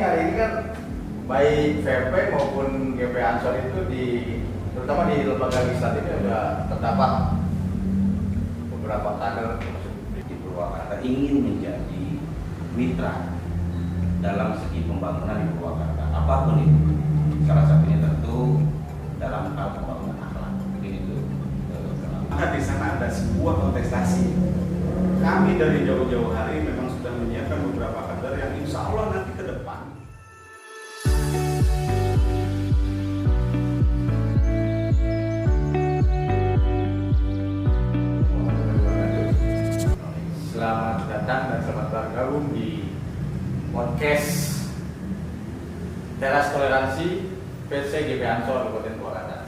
hari ini kan baik VP maupun GP Ansor itu terutama di lembaga legislatifnya sudah terdapat beberapa kader di Purwakarta ingin menjadi mitra dalam segi pembangunan di Purwakarta, apapun itu. Salah satunya tentu dalam hal pembangunan akhlak. Mungkin itu. Maka di sana ada sebuah kontestasi. Kami dari jauh-jauh hari memang sudah menyiapkan beberapa kader yang insya Allah nanti ke depan. Selamat datang dan selamat bergabung di podcast Teras Toleransi PC GP Ansor Kabupaten Purwakarta.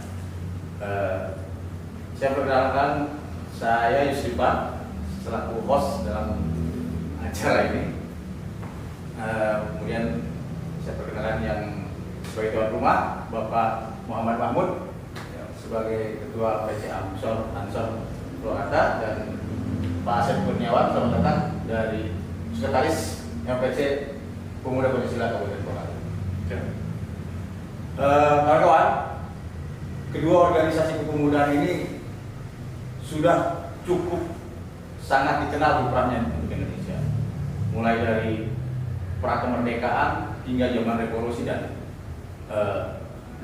Saya perkenalkan, saya Yusrifa selaku host dalam acara ini. Kemudian saya perkenalkan yang sebagai tuan rumah Bapak Muhammad Mahmud sebagai Ketua PC Ansor Purwakarta, dan Pak Asep Kurniawan, selamat datang dari Sekretaris MPC Pemuda Pancasila Kabupaten Purwakarta. Kawan-kawan, kedua organisasi kepemudaan ini sudah cukup sangat dikenal kiprahnya untuk Indonesia, mulai dari pra kemerdekaan hingga zaman revolusi dan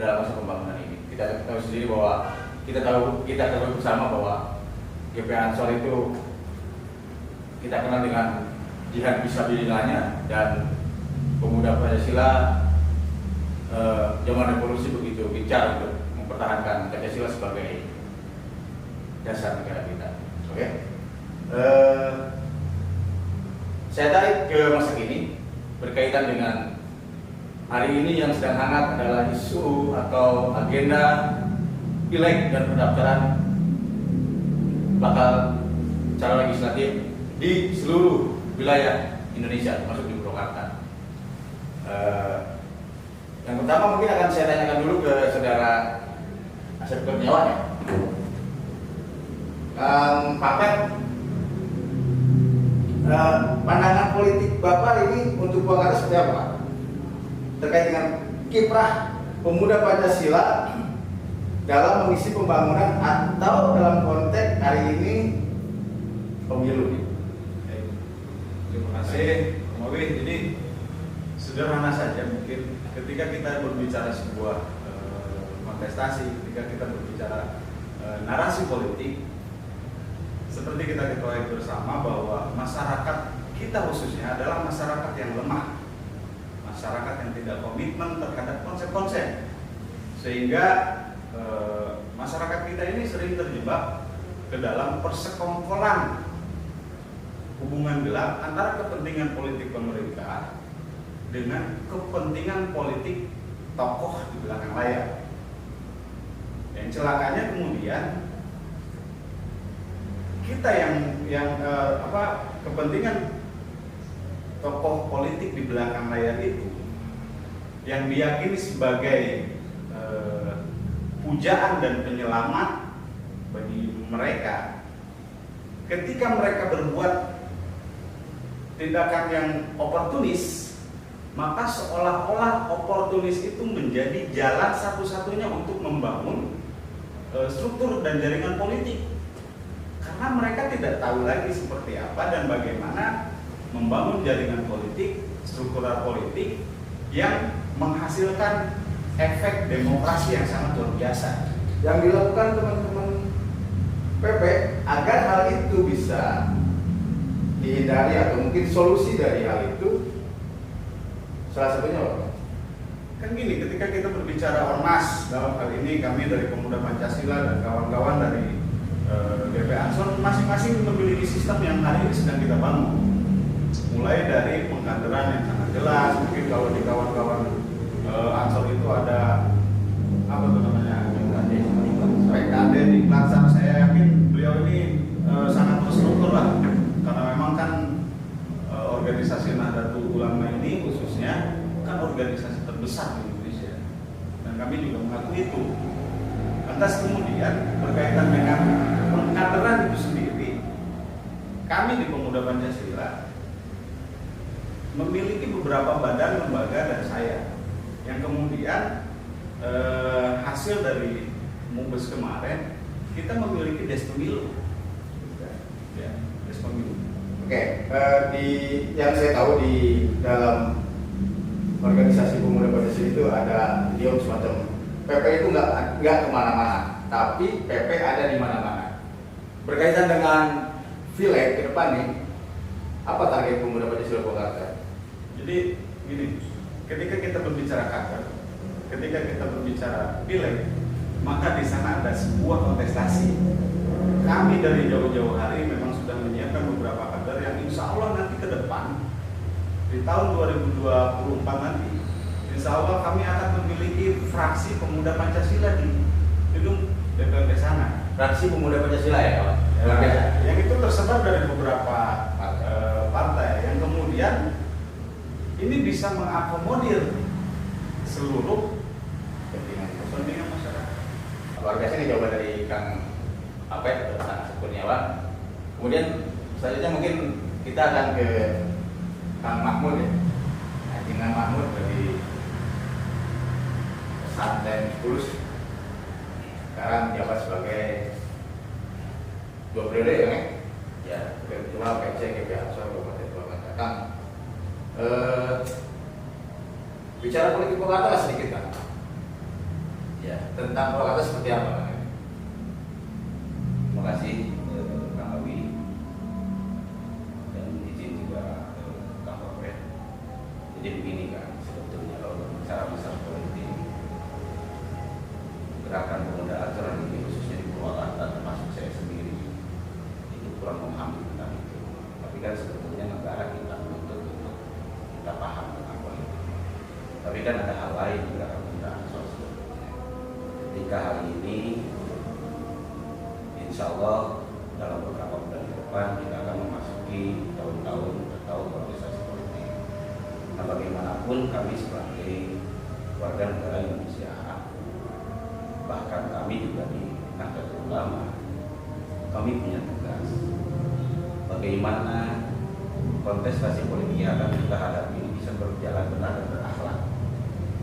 dalam masa pembangunan ini. Kita tahu sendiri bahwa kita tahu bersama bahwa GP Ansor itu kita kenal dengan jihad fisabilillahnya, dan pemuda Pancasila zaman revolusi begitu gencar untuk mempertahankan Pancasila sebagai dasar negara kita. Oke. Saya tarik ke masa kini berkaitan dengan hari ini yang sedang hangat adalah isu atau agenda pileg dan pendaftaran bakal calon legislatif di seluruh wilayah Indonesia, termasuk di Purwakarta. Yang pertama mungkin akan saya tanyakan dulu ke saudara Asep Kurniawan ya. Pak Pep, pandangan politik Bapak ini untuk Purwakarta seperti apa, Pak? Terkait dengan kiprah pemuda Pancasila dalam mengisi pembangunan atau dalam konteks hari ini pemilu. Terima kasih, Om Awi. Jadi sederhana saja mungkin ketika kita berbicara sebuah kontestasi, ketika kita berbicara narasi politik, seperti kita ketahui bersama bahwa masyarakat kita khususnya adalah masyarakat yang lemah, masyarakat yang tidak komitmen terhadap konsep-konsep, sehingga masyarakat kita ini sering terjebak ke dalam persekongkolan hubungan gelap antara kepentingan politik pemerintah dengan kepentingan politik tokoh di belakang layar. Yang celakanya kemudian kita yang kepentingan tokoh politik di belakang layar itu yang diyakini sebagai pujaan dan penyelamat bagi mereka, ketika mereka berbuat tindakan yang oportunis, maka seolah-olah oportunis itu menjadi jalan satu-satunya untuk membangun struktur dan jaringan politik, karena mereka tidak tahu lagi seperti apa dan bagaimana membangun jaringan politik, struktural politik yang menghasilkan efek demokrasi yang sangat luar biasa. Yang dilakukan teman-teman PP agar hal itu bisa dihindari atau mungkin solusi dari hal itu, salah satunya apa? Kan gini, ketika kita berbicara ormas, dalam hal ini kami dari Pemuda Pancasila dan kawan-kawan dari GP Ansor masing-masing memiliki sistem yang hari ini sedang kita bangun. Mulai dari pengkaderan yang sangat jelas, mungkin kalau di kawan-kawan Ansor itu ada apa tuh namanya, PKD di Klansar. Saya yakin beliau ini sangat terstruktur lah, karena memang kan organisasi Nahdlatul Ulama ini khususnya kan organisasi terbesar di Indonesia, dan kami juga mengakui itu. Lantas kemudian berkaitan dengan pengkaderan itu sendiri, kami di Pemuda Pancasila memiliki beberapa badan, lembaga, dan yang kemudian hasil dari Mubes kemarin kita memiliki des pemilu, ya, des pemilu. Oke, di yang saya tahu di dalam organisasi pemuda Pancasila itu ada idiom semacam PP itu nggak kemana-mana, tapi PP ada di mana-mana. Berkaitan dengan Pileg ke depan nih, apa target pemuda Pancasila Purwakarta? Jadi gini, ketika kita berbicara kader, ketika kita berbicara Pileg, maka di sana ada sebuah kontestasi. Kami dari jauh-jauh hari memang sudah menyiapkan beberapa kader yang insya Allah nanti ke depan di tahun 2024 nanti, insya Allah kami akan memiliki fraksi pemuda Pancasila di gedung DPRD sana. Fraksi pemuda Pancasila ya, Pak? Ya, yang itu tersebar dari beberapa partai yang kemudian ini bisa mengakomodir seluruh kepentingan masyarakat. Luar biasa ini jawaban dari Kang Sangat Kurniawan. Kemudian selanjutnya mungkin kita akan ke Kang Mahmud ya. Dengan Mahmud dari Pesantren Kulus. Sekarang jabat sebagai 2 periode ya, Ya, Ketua PC GP Ansor Kabupaten Purwakarta. Kang, bicara politik Purwakarta sedikit Kang. ya. Tentang Purwakarta seperti apa Kang? Terima kasih Kang Awi dan izin juga Kang Kopret. Jadi begini kan, sebetulnya kalau bicara masalah politik, gerakan pemuda Ansor ini khususnya di Purwakarta termasuk saya sendiri itu kurang memahami tentang itu. Tapi kan sebetulnya negara kita menuntut untuk kita paham tentang politik. Tapi kan ada hal lain di gerakan pemuda Ansor sebetulnya. Ketika hari ini insya Allah dalam beberapa bulan ke depan kita akan memasuki tahun-tahun atau kontestasi politik. Nah, bagaimanapun kami sebagai warga negara Indonesia, bahkan kami juga di Nahdlatul Ulama, kami punya tugas bagaimana kontestasi politik yang akan kita hadapi ini bisa berjalan benar dan berakhlak.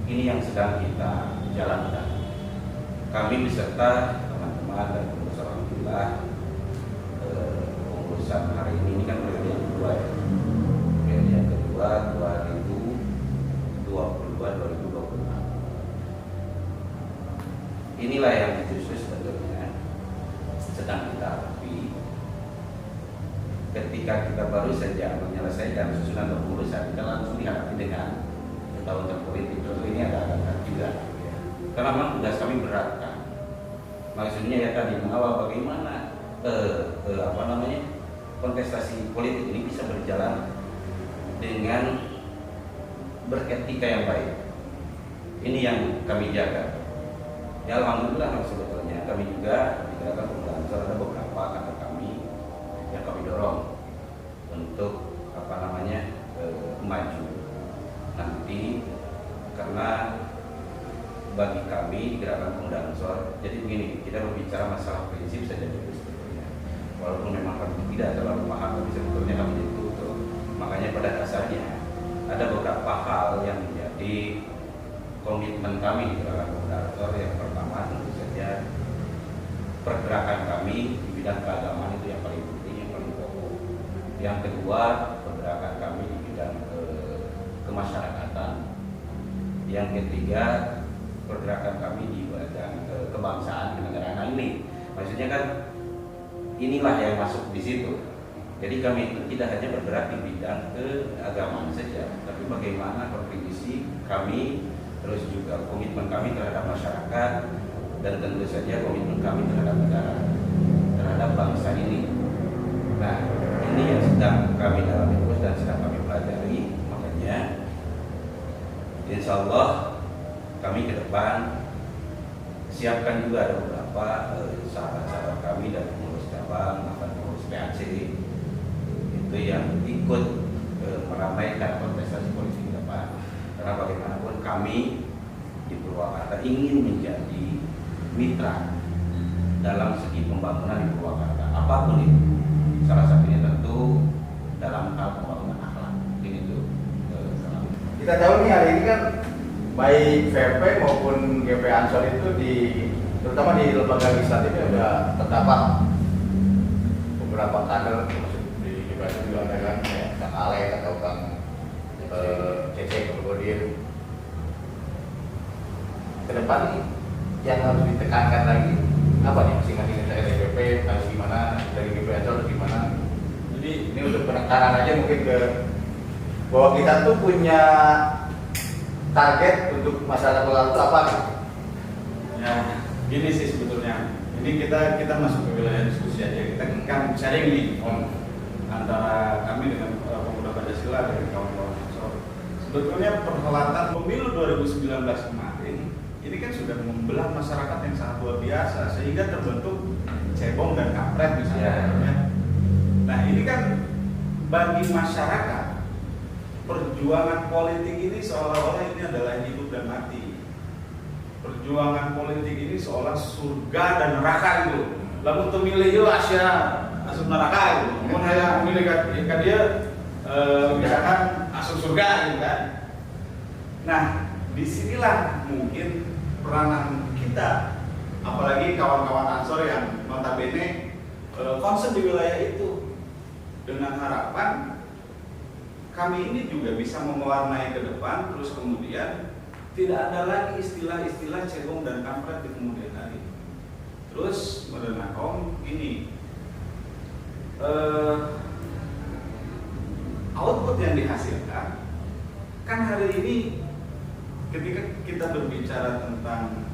Ini yang sedang kita jalankan. Kami beserta teman-teman dan pengurus, alhamdulillah pengurusan hari ini kan periode yang kedua ya. Periode yang kedua 2022-2026. Inilah yang khusus sebetulnya sedang kita hadapi. Ketika kita baru saja menyelesaikan susunan kepengurusan, kita langsung dihadapi dengan tahun politik. Tentu ini ada juga. Karena memang tugas kami berat kan. Maksudnya ya tadi mengawal bagaimana kontestasi politik ini bisa berjalan dengan beretika yang baik. Ini yang kami jaga. Ya alhamdulillah sebetulnya kami juga di Gerakan Pemuda Ansor ada beberapa kader kami yang kami dorong untuk maju nanti, karena bagi kami di Gerakan Pemuda Ansor, jadi begini, kita berbicara masalah prinsip saja dulu sebetulnya. Walaupun memang kami tidak terlalu paham, tapi sebetulnya kami ditutup. Makanya pada dasarnya ada beberapa hal yang menjadi komitmen kami di Gerakan Pemuda Ansor. Yang pertama tentu saja pergerakan kami di bidang keagamaan itu yang paling penting, yang paling pokok. Yang kedua, pergerakan kami di bidang kemasyarakatan. Yang ketiga, pergerakan kami di bidang kebangsaan kenegaraan ini. Maksudnya kan inilah yang masuk di situ. Jadi kami itu tidak hanya bergerak di bidang keagamaan saja, tapi bagaimana kontribusi kami, terus juga komitmen kami terhadap masyarakat, dan tentu saja komitmen kami terhadap negara, terhadap bangsa ini. Nah, ini yang sedang kami dalami terus dan sedang kami pelajari. Makanya insya Allah kami ke depan siapkan juga ada beberapa sahabat-sahabat kami dari pengurus cabang atau pengurus PAC itu yang ikut meramaikan kontestasi politik ke depan. Karena bagaimanapun kami di Purwakarta ingin menjadi mitra dalam segi pembangunan di Purwakarta, apapun itu. Salah satunya tentu dalam hal pembangunan akhlak. Ini tuh. Kita tahu nih hari ini kan baik VP maupun GP Ansor itu terutama di lembaga legislatifnya sudah terdapat beberapa kader, termasuk di GP Ansor juga ada kan, kayak Kang Alek atau Kang Cece Kodir. Ke depan nih yang harus ditekankan lagi apa nih, masing-masing dari DPP harus gimana, dari GP Ansor harus gimana. Jadi ini untuk penekanan aja mungkin ke bahwa kita tuh punya target untuk masyarakat lokal itu apa gitu? Ya, gini sih sebetulnya. Ini kita masuk ke wilayah diskusi aja. Kita kan sharing nih antara kami dengan pemuda Pancasila dan kawan-kawan Ansor. Sebetulnya perhelatan pemilu 2019 kemarin ini kan sudah membelah masyarakat yang sangat luar biasa sehingga terbentuk cebong dan kampret misalnya. Ya. Nah ini kan bagi masyarakat perjuangan politik ini seolah-olah ini adalah hidup dan mati. Perjuangan politik ini seolah surga dan neraka itu. Lalu temilih yo asya asup neraka itu. Mun hanya memilih kan dia misalkan asup surga gitu kan. Nah, disinilah mungkin peranan kita, apalagi kawan-kawan Ansor yang notabene concern di wilayah itu, dengan harapan kami ini juga bisa mewarnai ke depan, terus kemudian tidak ada lagi istilah-istilah cebong dan kampret di kemudian hari. Terus merenakom ini output yang dihasilkan kan hari ini ketika kita berbicara tentang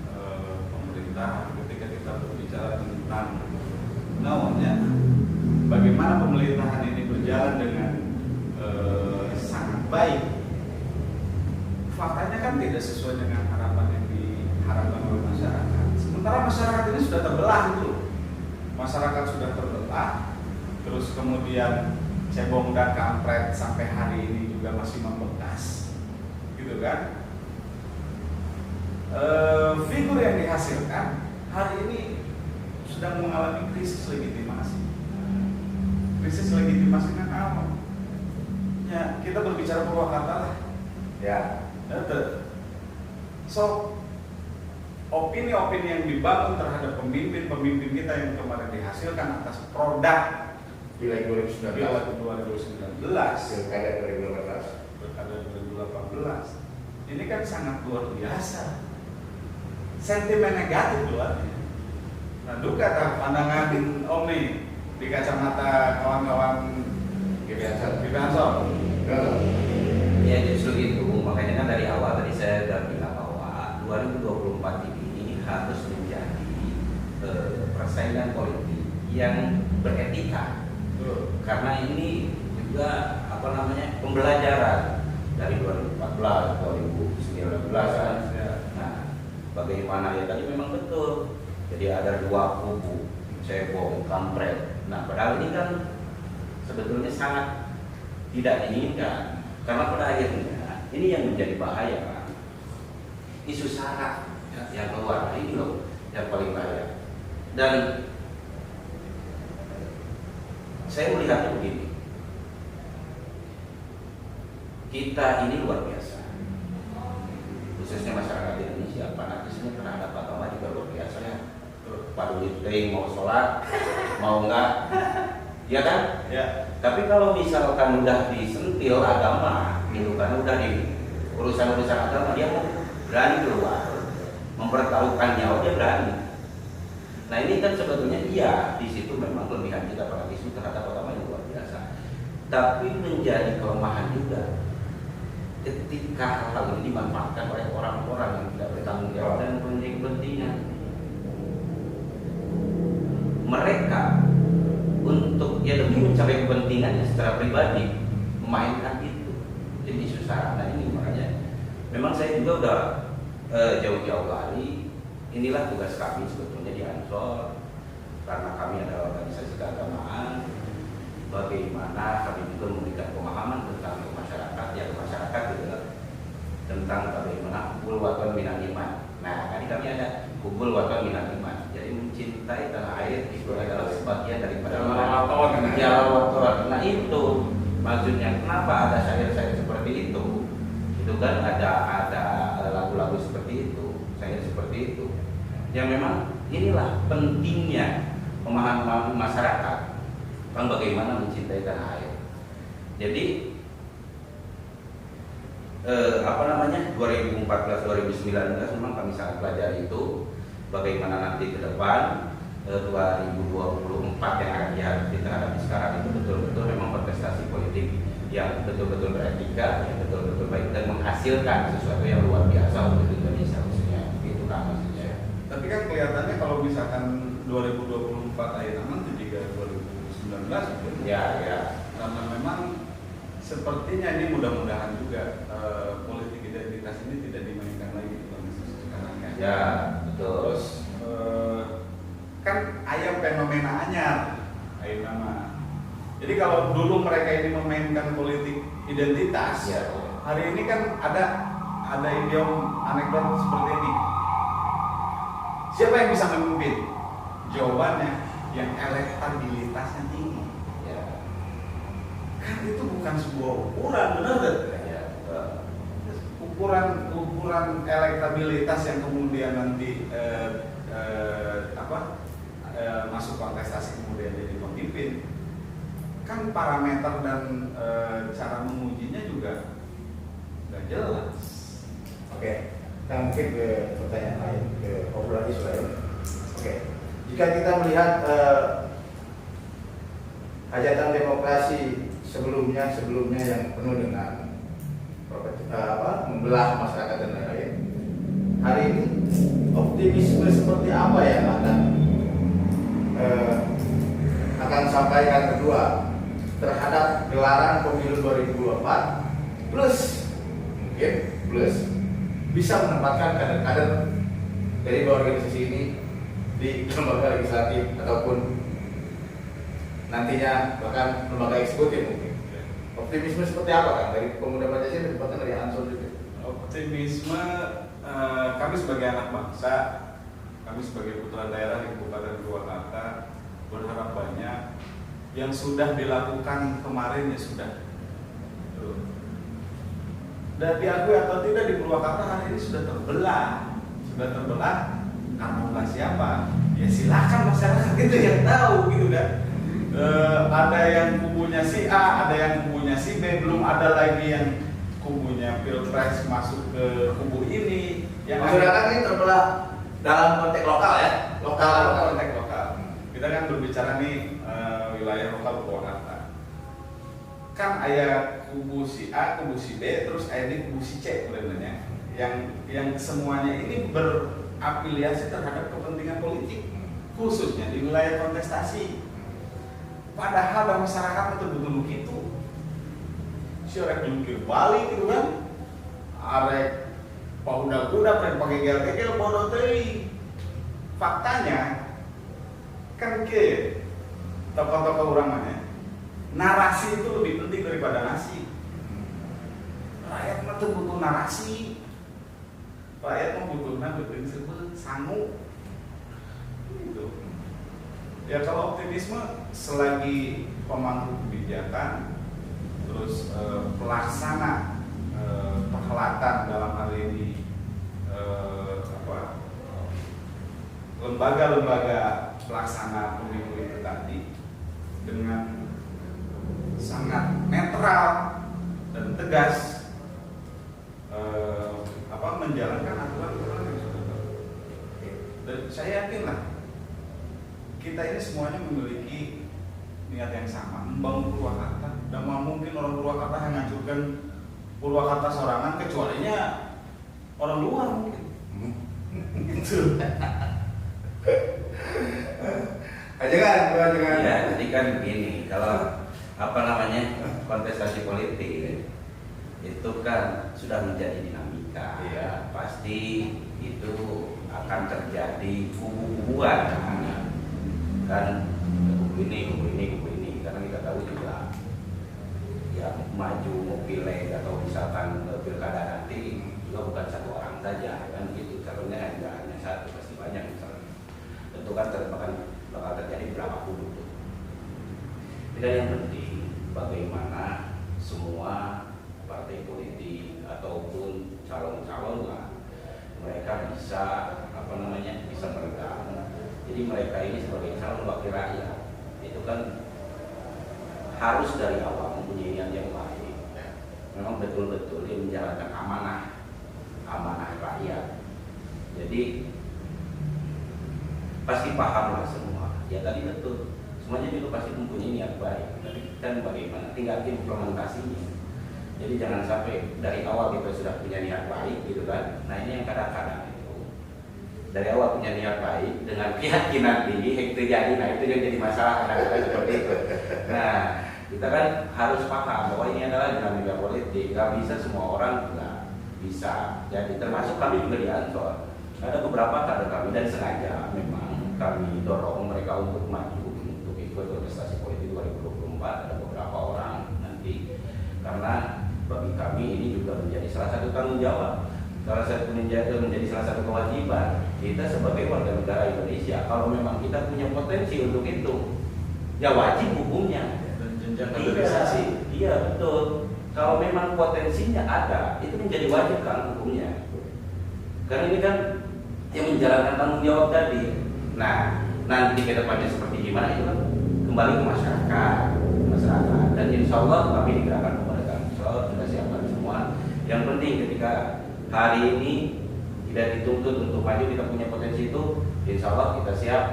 pemerintah, ketika kita berbicara tentang namanya bagaimana pemerintahan ini berjalan dengan sangat baik, faktanya kan tidak sesuai dengan harapan yang diharapkan oleh masyarakat. Sementara masyarakat ini sudah terbelah gitu. Masyarakat sudah terbelah, terus kemudian cebong dan kampret sampai hari ini juga masih membekas, gitu kan? Figur yang dihasilkan hari ini sedang mengalami krisis legitimasi. Krisis legitimasi kan apa? Ya, kita berbicara Purwakarta lah. Ya. So, opini-opini yang dibangun terhadap pemimpin-pemimpin kita yang kemarin dihasilkan atas produk Pileg 2019, Pilkada 2018, ini kan sangat luar biasa. Sentimen negatif luarnya. Nah, duka tak pandangan Om nih di kacamata kawan-kawan GP Ansor. Ya justru itu, makanya kan dari awal tadi saya sudah bilang bahwa 2024 ini harus menjadi persaingan politik yang beretika. Karena ini juga pembelajaran dari 2014, 2019 kan. Nah, bagaimana ya tadi memang betul. Jadi ada dua kubu, cebong, kampret. Nah, padahal ini kan sebetulnya sangat tidak diinginkan. Karena pada akhirnya ini yang menjadi bahaya, isu sara yang keluar ini loh yang paling bahaya. Dan saya melihatnya begini, kita ini luar biasa, khususnya masyarakat Indonesia, fanatisme terhadap agama juga luar biasa ya. Padahal mau sholat, mau enggak, ya kan? Ya. Tapi kalau misalkan udah disentil agama, gitu kan, udah di urusan-urusan agama, dia mau berani keluar, mempertaruhkan nyawa, dia berani. Nah ini kan sebetulnya di situ memang kelebihan kita fanatisme terhadap agama yang luar biasa. Tapi menjadi kelemahan juga ketika hal ini dimanfaatkan oleh orang-orang yang tidak bertanggung jawab dan punya kepentingan. Mereka untuk demi mencapai kepentingannya secara pribadi memainkan itu jadi isu sara. Nah ini makanya memang saya juga udah jauh-jauh hari, inilah tugas kami sebetulnya di Ansor, karena kami adalah organisasi keagamaan, bagaimana kami juga memberikan pemahaman tentang masyarakat, ya ke masyarakat juga tentang bagaimana hubul waton minal iman. Nah tadi kami ada hubul waton minal iman, jadi mencintai tanah air itu adalah sebagian daripada iman. Nah itu maksudnya kenapa ada syair-syair seperti itu kan ada lagu yang memang inilah pentingnya pemahaman masyarakat tentang bagaimana mencintai tanah air. Jadi 2014-2019 memang kami sangat pelajari itu bagaimana nanti ke depan 2024 yang akan dihadapi sekarang itu betul-betul memang kontestasi politik yang betul-betul beretika, yang betul-betul baik dan menghasilkan sesuatu yang luar biasa untuk Indonesia khususnya. Itu kan maksudnya. Tapi kan kelihatannya kalau misalkan 2024 akhir aman itu juga 2019 gitu. Ya. Karena memang sepertinya ini mudah-mudahan juga politik identitas ini tidak dimainkan lagi dalam isu sekarang ya. Ya, betul. Terus kan ayam fenomena anyar, ayam nama. Jadi kalau dulu mereka ini memainkan politik identitas, Ya. hari ini kan ada idiom anekdot seperti ini. Siapa yang bisa memimpin? Jawabannya yang elektabilitasnya tinggi. Ya. Kan itu bukan sebuah ukuran, benar nggak? Ya. Ukuran elektabilitas yang kemudian nanti masuk kontestasi kemudian jadi pemimpin, kan parameter dan cara mengujinya juga nggak jelas. Oke, kita mungkin ke pertanyaan lain, ke obrolan isu lain. Oke, jika kita melihat hajatan demokrasi sebelumnya yang penuh dengan membelah masyarakat dan lain-lain, hari ini optimisme seperti apa yang akan sampaikan kedua terhadap gelaran pemilu 2024 plus bisa menempatkan kader-kader dari dua organisasi ini di lembaga legislatif ataupun nantinya bahkan lembaga eksekutif mungkin. Optimisme seperti apa kan dari pemuda Pancasila dan dari Ansor juga? Optimisme kami sebagai anak bangsa, kami sebagai putra daerah di Kabupaten Purwakarta berharap banyak. Yang sudah dilakukan kemarin ya sudah. Dan diakui atau tidak di Purwakarta hari ini sudah terbelah karena bukan siapa. Ya silakan masyarakat itu yang tahu gitu kan. Ada yang kubunya si A, ada yang kubunya si B, belum ada lagi yang kubunya Pilpres masuk ke kubu ini. Yang Masyarakat ini terbelah dalam konteks lokal ya, konteks lokal. Kita kan berbicara nih wilayah lokal Purwakarta. Kan ada kubu si A, kubu si B, terus ada kubu si C sebenarnya. Yang semuanya ini berafiliasi terhadap kepentingan politik, khususnya di wilayah kontestasi. Padahal dalam masyarakat betul-betul begitu. Si orang jungkir balik gitu kan, arek pauda-kuda pengen pakai gel-gel bodoh teh. Faktanya kan ke tokoh-tokoh uramanya, narasi itu lebih penting daripada nasi. Rakyat mah tuh butuh narasi. Rakyat membutuhkan betul disebut sangu. Gitu. Ya kalau optimisme selagi pemangku kebijakan, terus pelaksana perhelatan dalam hal ini lembaga-lembaga pelaksana pemilu itu tadi dengan sangat netral dan tegas menjalankan aturan-aturan yang sudah ada. Dan saya yakin lah kita ini semuanya memiliki niat yang sama, membangun Purwakarta. Dan mungkin orang Purwakarta yang menghancurkan Purwakarta sorangan, kecualinya orang luar mungkin. Gitu. Jangan. Ya, jadi kan begini, kalau kontestasi politik itu kan sudah menjadi dinamika. Iya. Pasti itu akan terjadi kubu-kubuan. Kan kubu ini, karena kita tahu juga yang maju mau pilek atau misalkan pilkada nanti juga bukan satu orang saja, kan gitu. Calonnya hanya satu, pasti banyak misalnya. Tentu kan bakal terjadi berapa kubu tuh. Dan yang penting bagaimana semua partai politik ataupun calon-calon lah mereka bisa bisa Jadi mereka ini sebagai calon wakil rakyat itu kan harus dari awal mempunyai niat yang baik. Memang betul-betul dia menjalankan amanah rakyat. Jadi pasti pahamlah semua. Ya tadi betul. Semuanya juga pasti mempunyai niat baik. Tapi kan bagaimana tinggal implementasinya. Jadi jangan sampai dari awal kita sudah punya niat baik gitu kan. Nah ini yang kadang-kadang itu dari awal punya niat baik dengan keyakinan tinggi yang terjadi. Nah itu yang jadi masalah kadang-kadang seperti itu. Nah kita kan harus paham bahwa ini adalah dinamika politik. Gak bisa semua orang nggak bisa. Jadi termasuk kami juga di Ansor. Ada beberapa kader kami dan sengaja memang kami dorong mereka untuk maju untuk ikut kontestasi politik 2024. Ada beberapa orang nanti karena bagi kami ini juga menjadi salah satu tanggung jawab, menjadi salah satu kewajiban kita sebagai warga negara Indonesia. Kalau memang kita punya potensi untuk itu, ya wajib hukumnya. Dan jenjang kaderisasi. Iya betul. Kalau memang potensinya ada, itu menjadi wajib kan hukumnya. Karena ini kan yang menjalankan tanggung jawab tadi. Nah, nanti ke depannya seperti gimana itu kan kembali ke masyarakat. Dan insya Allah kami digerakkan kepada Ansor sudah siapkan semua. Yang penting ketika hari ini tidak dituntut untuk maju, kita punya potensi itu, insya Allah kita siap.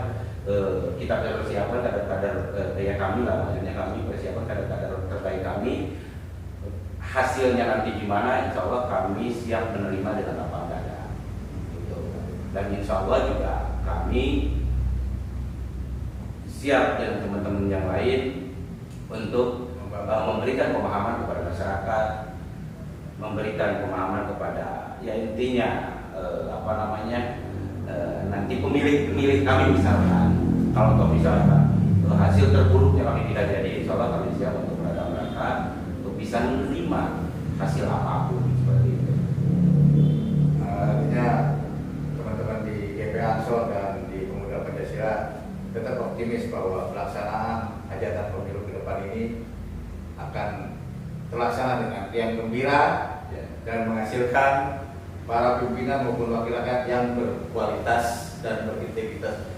Kita persiapkan kader-kader ya kami lah, maksudnya kami persiapkan kader-kader terbaik kami. Hasilnya nanti gimana, insya Allah kami siap menerima dengan lapang dada. Gitu. Dan insya Allah juga kami siap dengan teman-teman yang lain untuk memberikan pemahaman kepada masyarakat, memberikan pemahaman kepada ya intinya nanti pemilih kami misalkan kalau misalkan hasil terburuknya kami tidak jadi, insya Allah kami siap untuk berada mereka untuk bisa menerima hasil apapun seperti itu. Artinya teman-teman di GP Ansor dan di Pemuda Pancasila tetap optimis bahwa pelaksanaan hajatan pemilu ke depan ini akan terlaksana dengan riang gembira dan menghasilkan para pimpinan maupun wakil rakyat yang berkualitas dan berintegritas.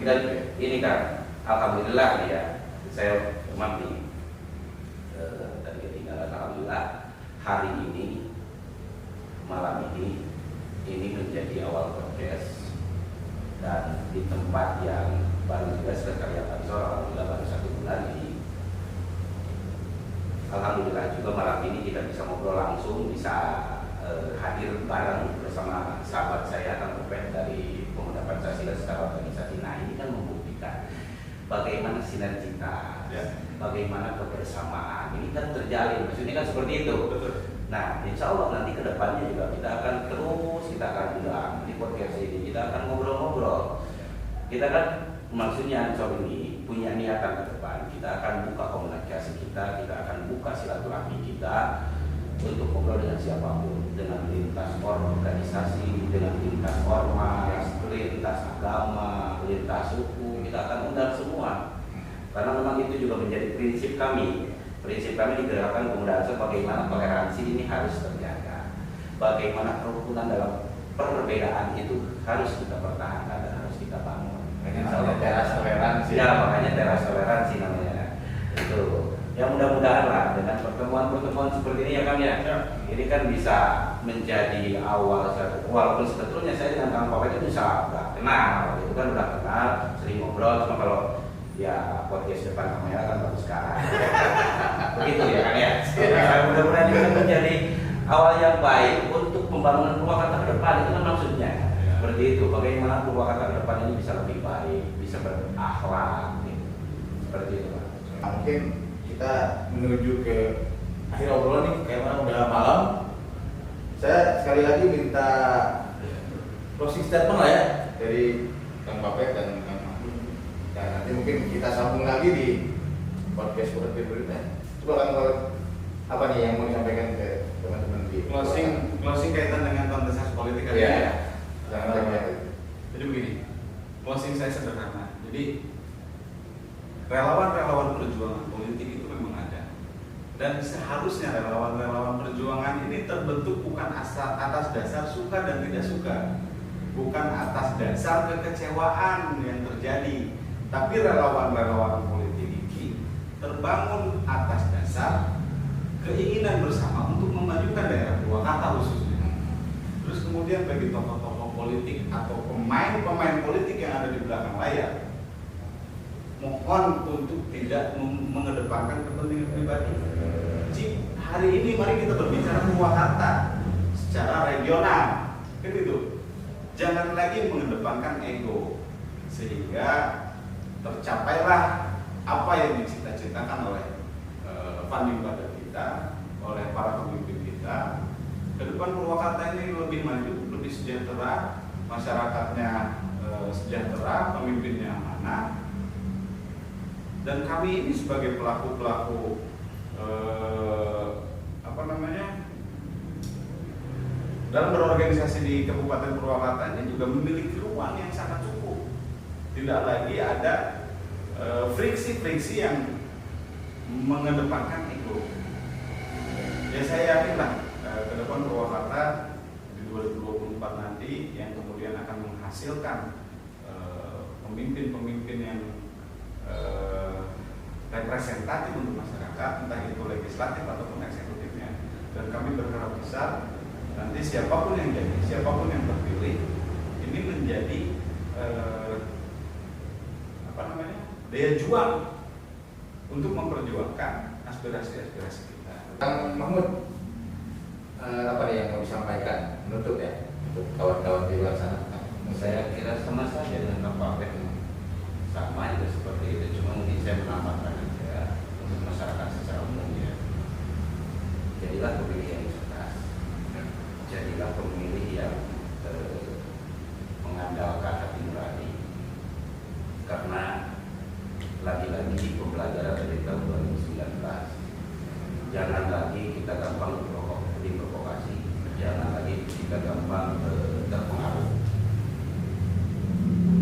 Dan ini kan, alhamdulillah ya, saya mati dan ketinggalan. Alhamdulillah hari ini, malam ini menjadi awal podcast dan di tempat yang baru juga sekretariat Ansor, alhamdulillah baru 1 bulan ini. Alhamdulillah juga malam ini kita bisa ngobrol langsung, bisa hadir bareng bersama sahabat saya Kang Upet dari Pemuda Pancasila secara organisasi. Nah ini kan membuktikan bagaimana sinergitas, bagaimana kebersamaan ini kan terjalin. Maksudnya kan seperti itu. Nah insya Allah nanti ke depannya juga kita akan kita akan bilang di podcast ini kita akan ngobrol-ngobrol. Kita kan maksudnya Ansor ini punya niatan ke depan. Kita akan buka komunikasi kita akan buka silaturahmi kita untuk ngobrol dengan siapapun, dengan lintas organisasi, dengan lintas ormas, lintas agama, lintas suku, kita akan undang semua. Karena memang itu juga menjadi prinsip kami. Prinsip kami di Gerakan Pemuda Ansor bagaimana toleransi ini harus terjaga. Bagaimana kerukunan dalam perbedaan itu harus kita pertahankan dan harus kita bangun. Makanya teras toleransi. Ya, makanya teras toleransi namanya. Itu. Ya mudah-mudahan lah dengan pertemuan-pertemuan seperti ini ya Kang ya. Ini kan bisa menjadi awal walaupun sebetulnya saya dengan Kang Popet itu bisa udah kenal, itu kan udah kenal, sering ngobrol, cuma kalau ya podcast depan kamera kan baru sekarang. Begitu ya Kang ya. Nah, mudah-mudahan ini menjadi awal yang baik untuk pembangunan Purwakarta ke depan, itu kan maksudnya. Seperti itu, bagaimana Purwakarta ke depan ini bisa lebih baik, bisa berakhlak gitu. Seperti itu Pak. Mungkin kita menuju ke akhir obrolan nih, karena udah malam. Saya sekali lagi minta closing statement lah ya dari Kang Papet dan Kang Mahfud. Dan nanti mungkin kita sambung lagi di podcast berikutnya. Coba Kang, apa nih yang mau disampaikan ke teman-teman di Closing kaitan dengan kontestasi politik hari ya. ini ya. Jadi Jadi begini, closing saya sederhana. Jadi relawan-relawan perjuangan politik itu memang ada, dan seharusnya relawan-relawan perjuangan ini terbentuk bukan atas dasar suka dan tidak suka, bukan atas dasar kekecewaan yang terjadi, tapi relawan-relawan politik ini terbangun atas dasar keinginan bersama untuk memajukan daerah Purwakarta khususnya. Terus kemudian bagi tokoh-tokoh politik atau pemain-pemain politik yang ada di belakang layar, mohon untuk tidak mengedepankan kepentingan pribadi. Hari ini mari kita berbicara Purwakarta secara regional, kan gitu. Jangan lagi mengedepankan ego, sehingga tercapailah apa yang dicita-citakan oleh founding father kita, oleh para pemimpin kita. Ke depan Purwakarta ini lebih maju, lebih sejahtera, masyarakatnya sejahtera, pemimpinnya amanah. Dan kami ini sebagai pelaku-pelaku dalam berorganisasi di Kabupaten Purwakarta ini juga memiliki ruang yang sangat cukup. Tidak lagi ada friksi-friksi yang mengedepankan ego. Ya saya yakinlah ke depan Purwakarta di 2024 nanti yang kemudian akan menghasilkan pemimpin-pemimpin yang representatif untuk masyarakat, entah itu legislatif ataupun eksekutifnya. Dan kami berharap besar nanti siapapun yang jadi, siapapun yang terpilih, ini menjadi daya juang untuk memperjuangkan aspirasi-aspirasi kita. Kang Mahmud, apa nih yang mau disampaikan menutup ya untuk kawan-kawan di luar sana? Saya kira sama saja dengan Pak Pek, sama juga seperti itu, cuma mungkin saya menambahkan aja untuk masyarakat secara umum ya. Jadilah pemilih yang cerdas, jadilah pemilih yang mengandalkan hati nurani, karena lagi-lagi pembelajaran dari tahun 2019, jangan lagi kita gampang diprovokasi, jangan lagi kita gampang terpengaruh.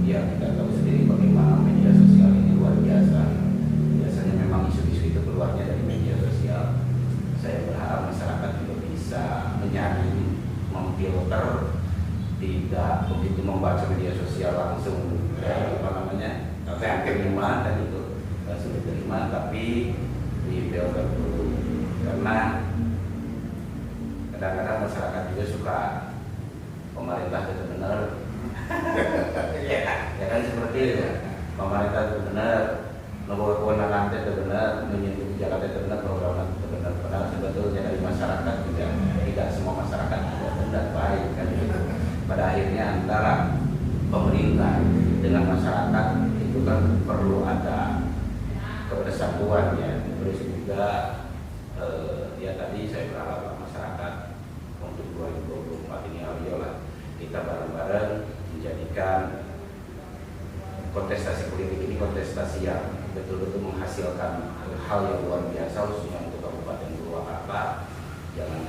Ya kita tahu sendiri bagaimana media sosial ini luar biasa. Biasanya memang isu-isu itu keluarnya dari media sosial. Saya berharap masyarakat juga bisa menyaring, memfilter, tidak begitu membaca media sosial langsung apa yang terima dan itu sudah diterima, tapi difilter dulu, karena kadang-kadang masyarakat juga suka pemerintah itu benar. Ya kan seperti itu. Pemerintah itu benar, nomor kewenangan itu benar, menyentuh kebijakan itu benar, program itu benar. Padahal sebetulnya dari masyarakat juga tidak semua masyarakat juga benar baik kan gitu. Pada akhirnya antara pemerintah dengan masyarakat itu kan perlu ada kebersatuan ya. Terus juga ya tadi saya berharap masyarakat untuk 2024 ini ayolah kita bareng-bareng menjadikan kontestasi politik ini kontestasi yang betul-betul menghasilkan hal yang luar biasa khususnya untuk Kabupaten Purwakarta. Jangan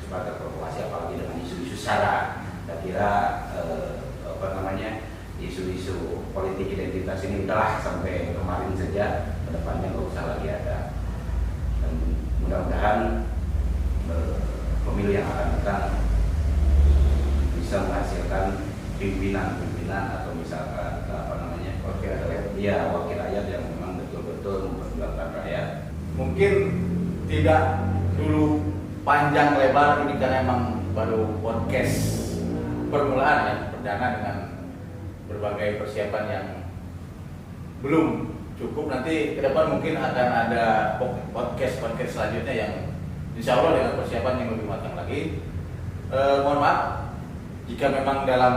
cepat terprovokasi apalagi dengan isu-isu sara. Saya kira isu-isu politik identitas ini udahlah sampai kemarin saja, kedepannya nggak usah lagi ada. Dan mudah-mudahan pemilu yang akan datang bisa menghasilkan pimpinan atau misalkan wakil rakyat yang memang betul-betul memperjuangkan rakyat. Mungkin tidak dulu panjang lebar ini karena emang baru podcast permulaan ya, perdana dengan berbagai persiapan yang belum cukup. Nanti ke depan mungkin akan ada podcast selanjutnya yang insya Allah dengan persiapan yang lebih matang lagi. Mohon maaf jika memang dalam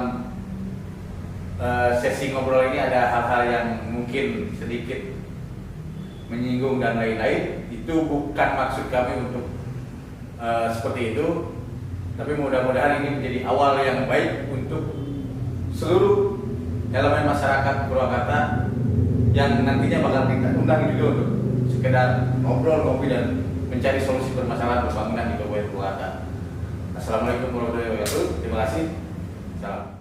sesi ngobrol ini ada hal-hal yang mungkin sedikit menyinggung dan lain-lain. Itu bukan maksud kami untuk seperti itu, tapi mudah-mudahan ini menjadi awal yang baik untuk seluruh elemen masyarakat Purwakarta yang nantinya bakal kita undang juga untuk sekedar ngobrol-ngobrol dan mencari solusi permasalahan pembangunan di Kabupaten Purwakarta. Assalamualaikum warahmatullahi wabarakatuh. Terima kasih. Salam.